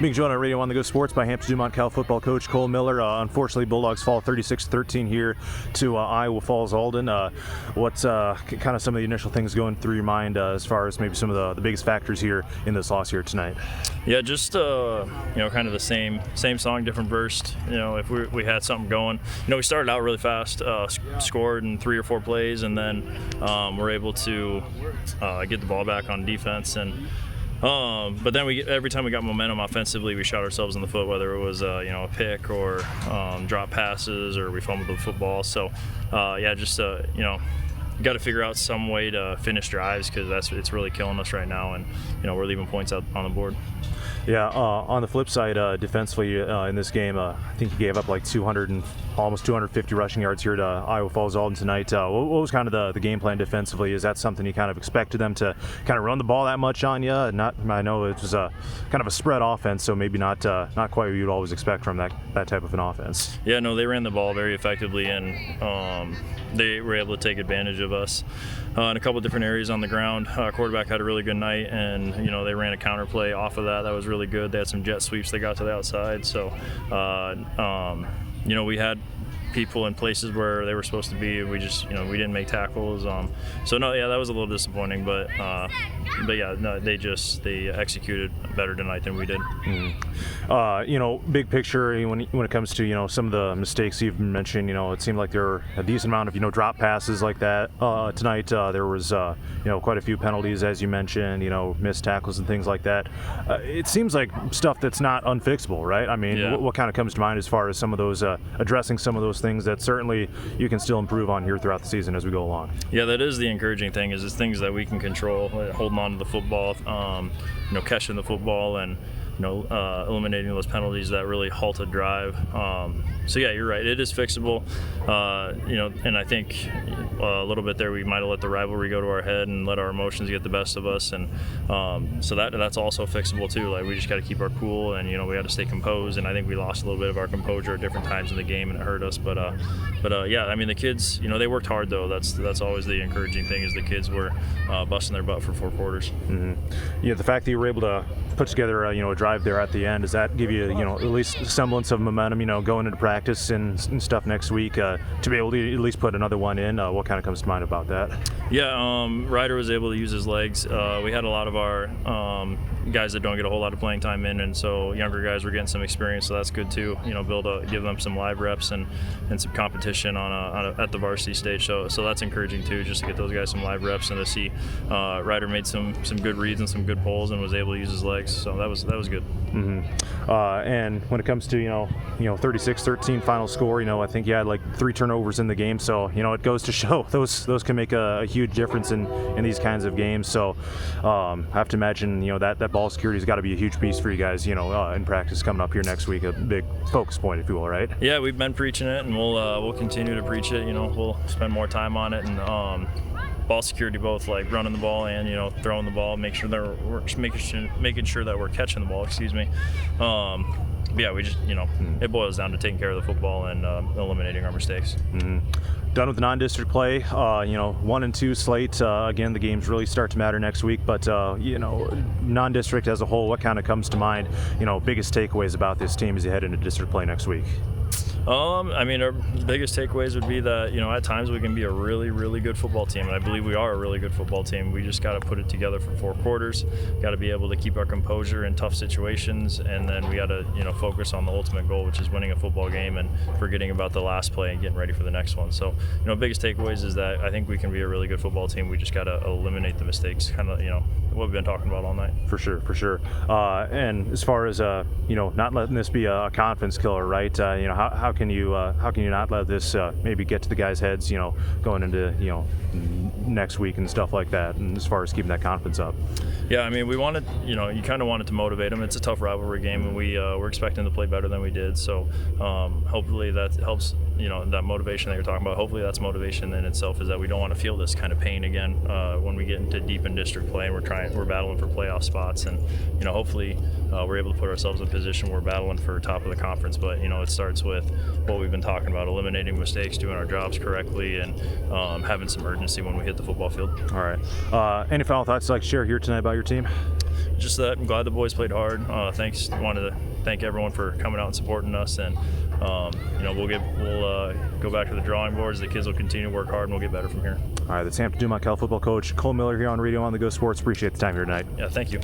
Being joined on radio on the Go Sports by Hampton Dumont CAL football coach Cole Miller. Unfortunately, Bulldogs fall 36-13 here to Iowa Falls Alden. What's kind of some of the initial things going through your mind as far as maybe some of the biggest factors here in this loss here tonight? Yeah, just kind of the same song, different verse. If we had something going. We started out really fast, scored in 3 or 4 plays, and then we're able to get the ball back on defense. But then every time we got momentum offensively, we shot ourselves in the foot, whether it was a pick or drop passes or we fumbled the football. So got to figure out some way to finish drives because it's really killing us right now, and we're leaving points out on the board. Yeah, on the flip side, defensively in this game, I think you gave up like almost 250 rushing yards here to Iowa Falls Alden tonight. What was kind of the game plan defensively? Is that something you kind of expected them to kind of run the ball that much on you? I know it was kind of a spread offense, so maybe not quite what you'd always expect from that type of an offense. Yeah, no, they ran the ball very effectively, and they were able to take advantage of us in a couple different areas on the ground. Quarterback had a really good night, and they ran a counter play off of that. That was really good. They had some jet sweeps. They got to the outside, so we had people in places where they were supposed to be. We just we didn't make tackles. That was a little disappointing, but yeah, no, they executed better tonight than we did. Big picture when it comes to some of the mistakes you've mentioned, it seemed like there were a decent amount of drop passes like that tonight. There was quite a few penalties, as you mentioned, missed tackles and things like that. It seems like stuff that's not unfixable, right? I mean, yeah. What kind of comes to mind as far as some of those addressing some of those things that certainly you can still improve on here throughout the season as we go along? Yeah, that is the encouraging thing, is it's things that we can control, holding on to the football, catching the football, and eliminating those penalties that really halt a drive. Yeah, you're right. It is fixable. And I think a little bit there we might have let the rivalry go to our head and let our emotions get the best of us, and so that's also fixable too. Like, we just got to keep our cool, and we got to stay composed. And I think we lost a little bit of our composure at different times in the game, and it hurt us. But yeah, I mean, the kids, they worked hard though. That's always the encouraging thing, is the kids were busting their butt for 4 quarters. Mm-hmm. Yeah, the fact that you were able to put together a drive there at the end, does that give you at least a semblance of momentum going into practice and stuff next week to be able to at least put another one in? What kind of comes to mind about that? Yeah, Ryder was able to use his legs. We had a lot of our guys that don't get a whole lot of playing time in, and so younger guys were getting some experience, so that's good too. Give them some live reps and some competition at the varsity stage. So that's encouraging too, just to get those guys some live reps and to see Ryder made some good reads and some good pulls and was able to use his legs. So that was good. Mm-hmm. And when it comes to 36-13 final score, I think you had like 3 turnovers in the game, so it goes to show those can make a huge difference in these kinds of games. So I have to imagine that ball security has got to be a huge piece for you guys in practice coming up here next week, a big focus point, if you will, right? Yeah, we've been preaching it, and we'll continue to preach it. We'll spend more time on it, and ball security, both like running the ball and throwing the ball, making sure that we're catching the ball. Excuse me. Yeah, we just it boils down to taking care of the football and eliminating our mistakes. Mm-hmm. Done with the non-district play. 1 and 2 slate. Again, the games really start to matter next week. But non-district as a whole, what kind of comes to mind? Biggest takeaways about this team as you head into district play next week? I mean, our biggest takeaways would be that, at times we can be a really, really good football team, and I believe we are a really good football team. We just got to put it together for 4 quarters, got to be able to keep our composure in tough situations, and then we got to, focus on the ultimate goal, which is winning a football game and forgetting about the last play and getting ready for the next one. So, biggest takeaways is that I think we can be a really good football team. We just got to eliminate the mistakes, kind of, what we've been talking about all night. For sure. And as far as, not letting this be a confidence killer, right? How can you not let this maybe get to the guys' heads, going into next week and stuff like that, and as far as keeping that confidence up? Yeah, I mean, we wanted, you kind of wanted to motivate them. It's a tough rivalry game, and we're expecting to play better than we did. So hopefully that helps, that motivation that you're talking about. Hopefully that's motivation in itself, is that we don't want to feel this kind of pain again when we get into deep in district play and we're battling for playoff spots. And hopefully we're able to put ourselves in a position where we're battling for top of the conference. But it starts with what we've been talking about: eliminating mistakes, doing our jobs correctly, and having some urgency when we hit the football field. All right. Any final thoughts you'd like to share here tonight about your team? Just that I'm glad the boys played hard. Wanted to thank everyone for coming out and supporting us, and we'll go back to the drawing boards. The kids will continue to work hard, and we'll get better from here. All right, that's Hampton Dumont CAL football coach Cole Miller here on Radio on the Go Sports. Appreciate the time here tonight. Yeah, thank you.